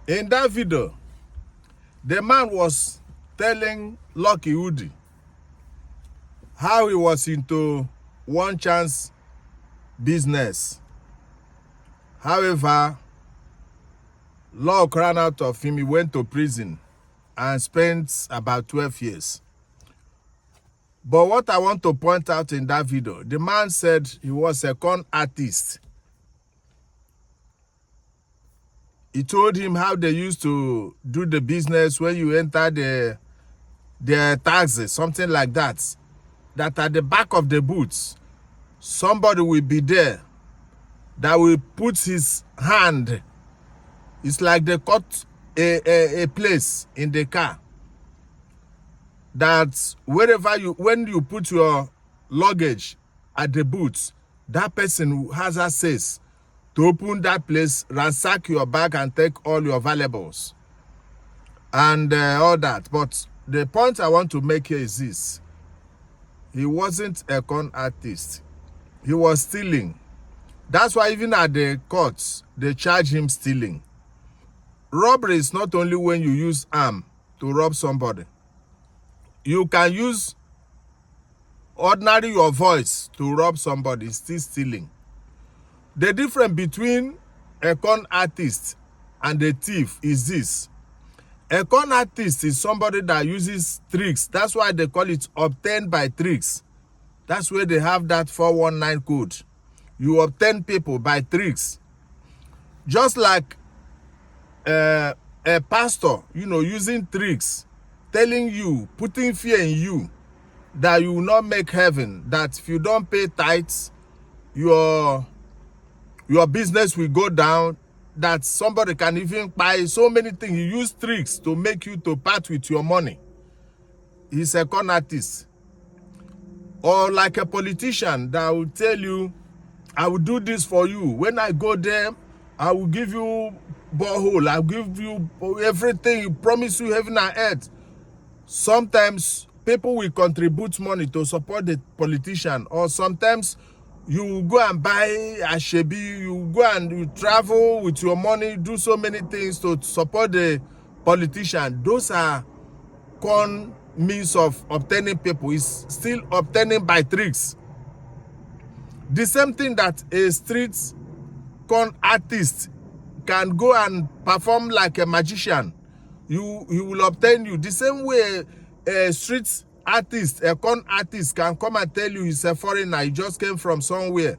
In that video, the man was telling Lucky Udi how he was into one chance business. However, luck ran out of him. He went to prison and spent about 12 years. But what I want to point out in that video, the man said he was a con artist. He told him how they used to do the business when you enter the taxes, something like that. That at the back of the boots, somebody will be there that will put his hand. It's like they cut a place in the car. That when you put your luggage at the boots, that person has access to open that place, ransack your bag and take all your valuables and all that. But the point I want to make here is this. He wasn't a con artist. He was stealing. That's why even at the courts, they charge him stealing. Robbery is not only when you use arm to rob somebody. You can use ordinary your voice to rob somebody, still stealing. The difference between a con artist and a thief is this. A con artist is somebody that uses tricks. That's why they call it obtained by tricks. That's where they have that 419 code. You obtain people by tricks. Just like a pastor, using tricks, telling you, putting fear in you, that you will not make heaven, that if you don't pay tithes, your business will go down, that somebody can even buy so many things. You use tricks to make you to part with your money. He's a con artist. Or like a politician that will tell you, I will do this for you. When I go there, I will give you borehole. I'll give you everything. Promise you heaven and earth. Sometimes people will contribute money to support the politician, or sometimes you go and buy a shebi, you go and you travel with your money, do so many things to support the politician. Those are con means of obtaining people. Is still obtaining by tricks. The same thing that a street con artist can go and perform like a magician. He will obtain you. The same way a street artist, a con artist can come and tell you he's a foreigner, he just came from somewhere,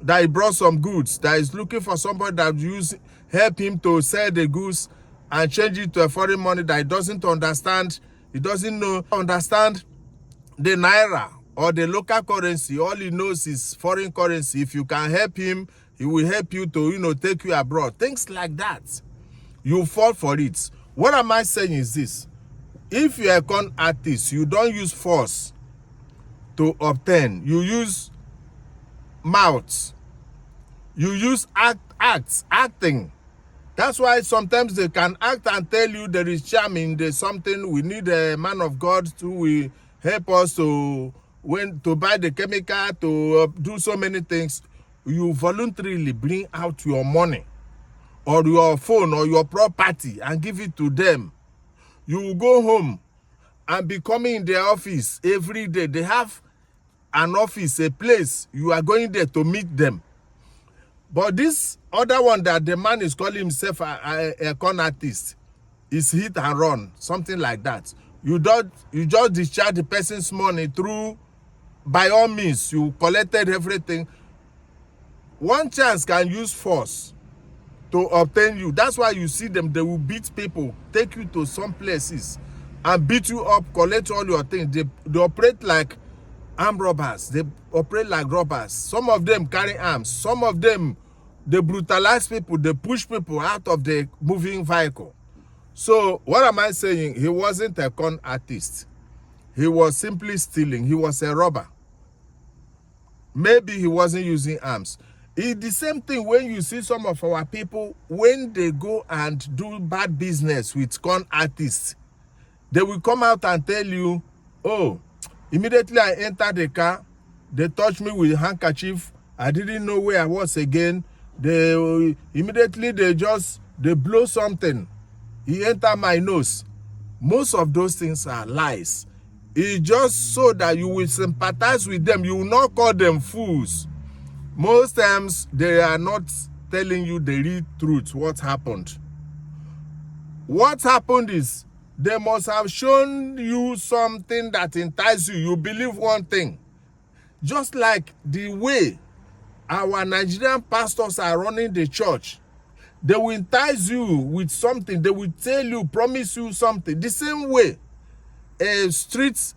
that he brought some goods, that is looking for somebody that will help him to sell the goods and change it to a foreign money that he doesn't understand. He doesn't understand the naira or the local currency. All he knows is foreign currency. If you can help him, he will help you to, take you abroad. Things like that. You fall for it. What am I saying is this. If you're a con artist, you don't use force to obtain. You use mouth. You use acting. That's why sometimes they can act and tell you there is charming, there's something, we need a man of God to help us to buy the chemical, to do so many things. You voluntarily bring out your money or your phone or your property and give it to them. You will go home and be coming in their office every day. They have an office, a place. You are going there to meet them. But this other one that the man is calling himself a con artist is hit and run, something like that. You just discharge the person's money through, by all means, you collected everything. One chance can use force to obtain you. That's why you see them, they will beat people, take you to some places and beat you up, collect all your things. They operate like armed robbers. They operate like robbers. Some of them carry arms. Some of them, they brutalize people. They push people out of the moving vehicle. So what am I saying? He wasn't a con artist. He was simply stealing. He was a robber. Maybe he wasn't using arms. It's the same thing when you see some of our people, when they go and do bad business with con artists, they will come out and tell you, oh, immediately I entered the car, they touched me with a handkerchief, I didn't know where I was again. They blow something he enter my nose. Most of those things are lies. It's just so that you will sympathize with them. You will not call them fools. Most times, they are not telling you the real truth, what happened. What happened is, they must have shown you something that entices you. You believe one thing. Just like the way our Nigerian pastors are running the church. They will entice you with something. They will tell you, promise you something. The same way a street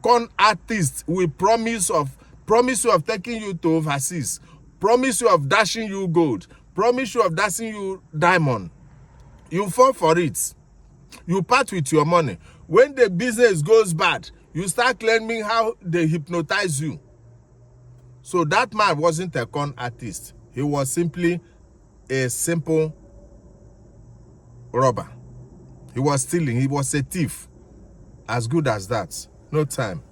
con artist will promise you of taking you to overseas, promise you of dashing you gold, promise you of dashing you diamond. You fall for it. You part with your money. When the business goes bad, you start claiming how they hypnotize you. So that man wasn't a con artist. He was simply a simple robber. He was stealing. He was a thief. As good as that. No time.